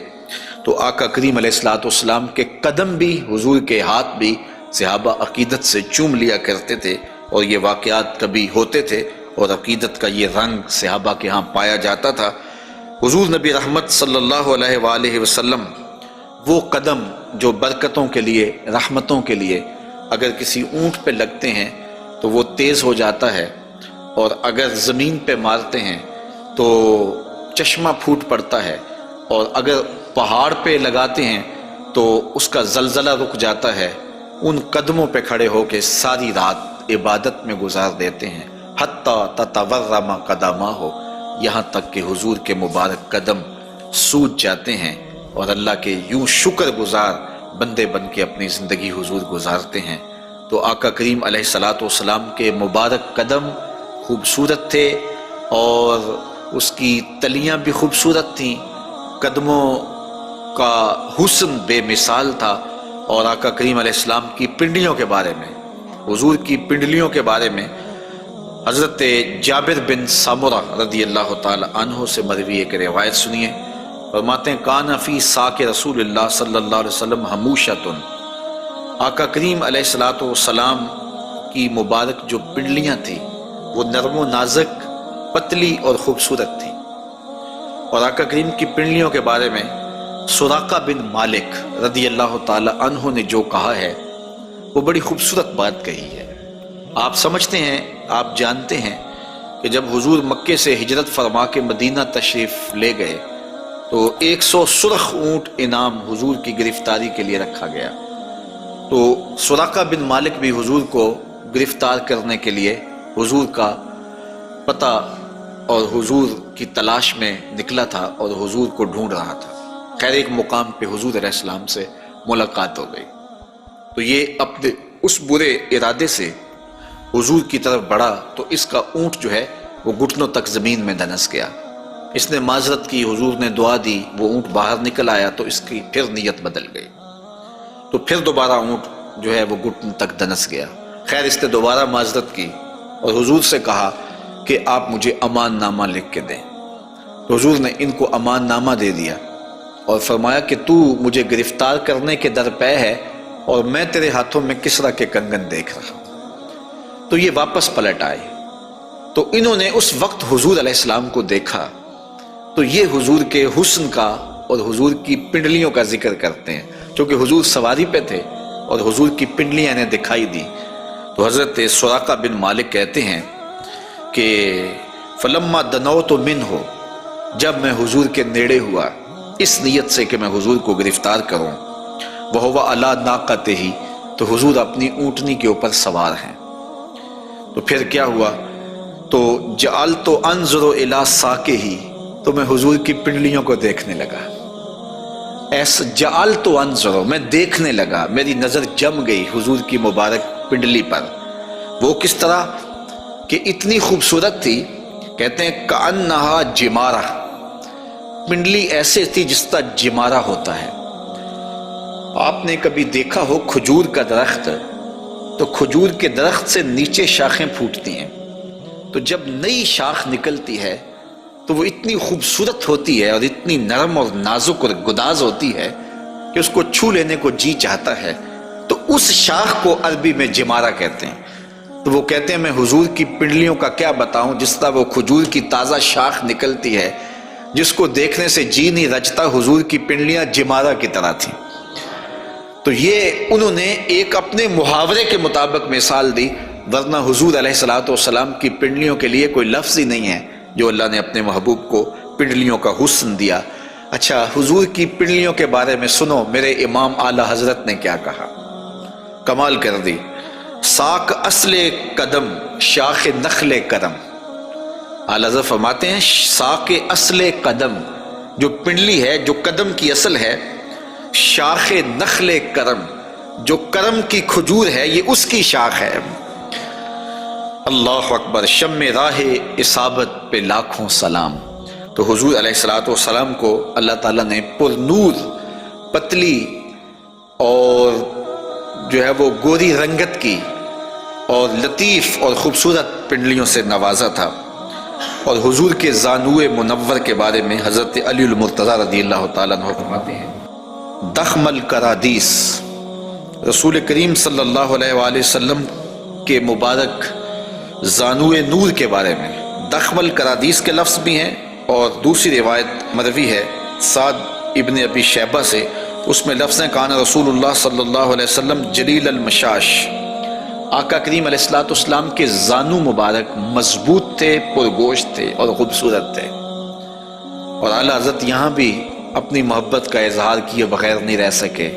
تو آقا کریم علیہ السلام کے قدم بھی، حضور کے ہاتھ بھی صحابہ عقیدت سے چوم لیا کرتے تھے، اور یہ واقعات کبھی ہوتے تھے اور عقیدت کا یہ رنگ صحابہ کے ہاں پایا جاتا تھا۔ حضور نبی رحمت صلی اللہ علیہ وآلہ وسلم وہ قدم جو برکتوں کے لیے، رحمتوں کے لیے اگر کسی اونٹ پہ لگتے ہیں تو وہ تیز ہو جاتا ہے، اور اگر زمین پہ مارتے ہیں تو چشمہ پھوٹ پڑتا ہے، اور اگر پہاڑ پہ لگاتے ہیں تو اس کا زلزلہ رک جاتا ہے۔ ان قدموں پہ کھڑے ہو کے ساری رات عبادت میں گزار دیتے ہیں، حتیٰ تتورم قدماہ، یہاں تک کہ حضور کے مبارک قدم سوج جاتے ہیں، اور اللہ کے یوں شکر گزار بندے بن کے اپنی زندگی حضور گزارتے ہیں۔ تو آقا کریم علیہ السلام کے مبارک قدم خوبصورت تھے، اور اس کی تلیاں بھی خوبصورت تھیں، قدموں کا حسن بے مثال تھا۔ اور آقا کریم علیہ السلام کی پنڈلیوں کے بارے میں، حضور کی پنڈلیوں کے بارے میں حضرت جابر بن سمرہ رضی اللہ تعالی عنہ سے مروی ایک روایت سنیے۔ فرماتے ہیں، کان فی ساک رسول اللہ صلی اللہ علیہ وسلم حموشۃ، آقا کریم علیہ السلام کی مبارک جو پنڈلیاں تھیں وہ نرم و نازک، پتلی اور خوبصورت تھیں۔ اور آقا کریم کی پنڈلیوں کے بارے میں سراقہ بن مالک رضی اللہ تعالی عنہ نے جو کہا ہے وہ بڑی خوبصورت بات کہی ہے۔ آپ سمجھتے ہیں، آپ جانتے ہیں کہ جب حضور مکے سے ہجرت فرما کے مدینہ تشریف لے گئے تو 100 سرخ اونٹ انعام حضور کی گرفتاری کے لیے رکھا گیا۔ تو سراقہ بن مالک بھی حضور کو گرفتار کرنے کے لیے حضور کا پتہ اور حضور کی تلاش میں نکلا تھا اور حضور کو ڈھونڈ رہا تھا۔ خیر ایک مقام پہ حضور علیہ السلام سے ملاقات ہو گئی، تو یہ اپنے اس برے ارادے سے حضور کی طرف بڑھا تو اس کا اونٹ جو ہے وہ گھٹنوں تک زمین میں دنس گیا۔ اس نے معذرت کی، حضور نے دعا دی، وہ اونٹ باہر نکل آیا تو اس کی پھر نیت بدل گئی، تو پھر دوبارہ اونٹ جو ہے وہ گھٹن تک دنس گیا۔ خیر اس نے دوبارہ معذرت کی اور حضور سے کہا کہ آپ مجھے امان نامہ لکھ کے دیں۔ تو حضور نے ان کو امان نامہ دے دیا اور فرمایا کہ تو مجھے گرفتار کرنے کے درپے ہے اور میں تیرے ہاتھوں میں کسرا کے کنگن دیکھ رہا ہوں۔ تو یہ واپس پلٹ آئے، تو انہوں نے اس وقت حضور علیہ السلام کو دیکھا، تو یہ حضور کے حسن کا اور حضور کی پنڈلیوں کا ذکر کرتے ہیں، چونکہ حضور سواری پہ تھے اور حضور کی پنڈلیاں انہیں دکھائی دی۔ تو حضرت سراقہ بن مالک کہتے ہیں کہ فلما دنوت منہ، جب میں حضور کے نیڑے ہوا اس نیت سے کہ میں حضور کو گرفتار کروں، وہو علی ناقتہ، تو حضور اپنی اونٹنی کے اوپر سوار ہیں۔ تو پھر کیا ہوا؟ تو جعلت انظر الی ساکہ، تو میں حضور کی پنڈلیوں کو دیکھنے لگا۔ ایسا جعلت انظر، میں دیکھنے لگا، میری نظر جم گئی حضور کی مبارک پنڈلی پر۔ وہ کس طرح کہ اتنی خوبصورت تھی، کہتے ہیں کأنہا جمارہ، پنڈلی ایسے تھی جس طرح جمارہ ہوتا ہے۔ آپ نے کبھی دیکھا ہو کھجور کا درخت، تو کھجور کے درخت سے نیچے شاخیں پھوٹتی ہیں، تو جب نئی شاخ نکلتی ہے تو وہ اتنی خوبصورت ہوتی ہے اور اتنی نرم اور نازک اور گداز ہوتی ہے کہ اس کو چھو لینے کو جی چاہتا ہے۔ تو اس شاخ کو عربی میں جمارہ کہتے ہیں۔ تو وہ کہتے ہیں میں حضور کی پنڈلیوں کا کیا بتاؤں، جس طرح وہ کھجور کی تازہ شاخ نکلتی ہے جس کو دیکھنے سے جی نہیں رجتا، حضور کی پنڈلیاں جمارہ کی طرح تھیں۔ تو یہ انہوں نے ایک اپنے محاورے کے مطابق مثال دی، ورنہ حضور علیہ السلام کی پنڈلیوں کے لیے کوئی لفظ ہی نہیں ہے جو اللہ نے اپنے محبوب کو پنڈلیوں کا حسن دیا۔ اچھا، حضور کی پنڈلیوں کے بارے میں سنو میرے امام اعلی حضرت نے کیا کہا، کمال کر دی۔ ساک اصل قدم شاخ نخل کرم، اعلی حضرت فرماتے ہیں ساک اصل قدم، جو پنڈلی ہے، جو قدم کی اصل ہے، شاخ نخل کرم، جو کرم کی کھجور ہے، یہ اس کی شاخ ہے۔ اللہ اکبر، شم راہ اصابت پہ لاکھوں سلام۔ تو حضور علیہ السلام کو اللہ تعالیٰ نے پر نور، پتلی اور جو ہے وہ گوری رنگت کی اور لطیف اور خوبصورت پنڈلیوں سے نوازا تھا۔ اور حضور کے زانوئے منور کے بارے میں حضرت علی المرتضیٰ رضی اللہ تعالیٰ عنہ فرماتے ہیں دخم الکرادیس، رسول کریم صلی اللہ علیہ وآلہ وسلم کے مبارک زانوئے نور کے بارے میں دخم الکرادیس کے لفظ بھی ہیں، اور دوسری روایت مروی ہے سعد ابن ابی شیبہ سے، اس میں لفظ ہیں کان رسول اللہ صلی اللہ علیہ وسلم جلیل المشاش، آقا کریم علیہ السلام کے زانو مبارک مضبوط تھے، پرگوشت تھے اور خوبصورت تھے۔ اور اعلیٰ حضرت یہاں بھی اپنی محبت کا اظہار کیے بغیر نہیں رہ سکے،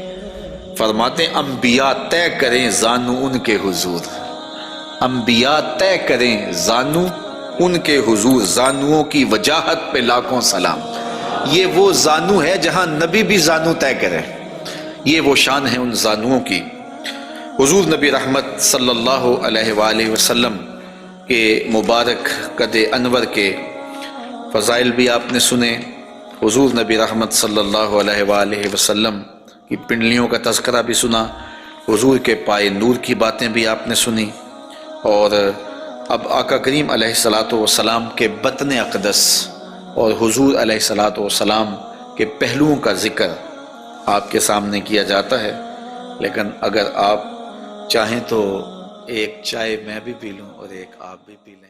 فرماتے ہیں انبیاء طے کریں زانو ان کے حضور، انبیاء طے کریں زانو ان کے حضور، زانوؤں کی وجاہت پہ لاکھوں سلام۔ یہ وہ زانو ہے جہاں نبی بھی زانو طے کرے، یہ وہ شان ہے ان زانوؤں کی۔ حضور نبی رحمت صلی اللہ علیہ وآلہ وسلم کے مبارک قد انور کے فضائل بھی آپ نے سنے، حضور نبی رحمت صلی اللہ علیہ وآلہ وسلم کی پنڈلیوں کا تذکرہ بھی سنا، حضور کے پائے نور کی باتیں بھی آپ نے سنی، اور اب آقا کریم علیہ السلام کے بطن اقدس اور حضور علیہ السلام کے پہلوؤں کا ذکر آپ کے سامنے کیا جاتا ہے۔ لیکن اگر آپ چاہیں تو ایک چائے میں بھی پی لوں اور ایک آپ بھی پی لیں۔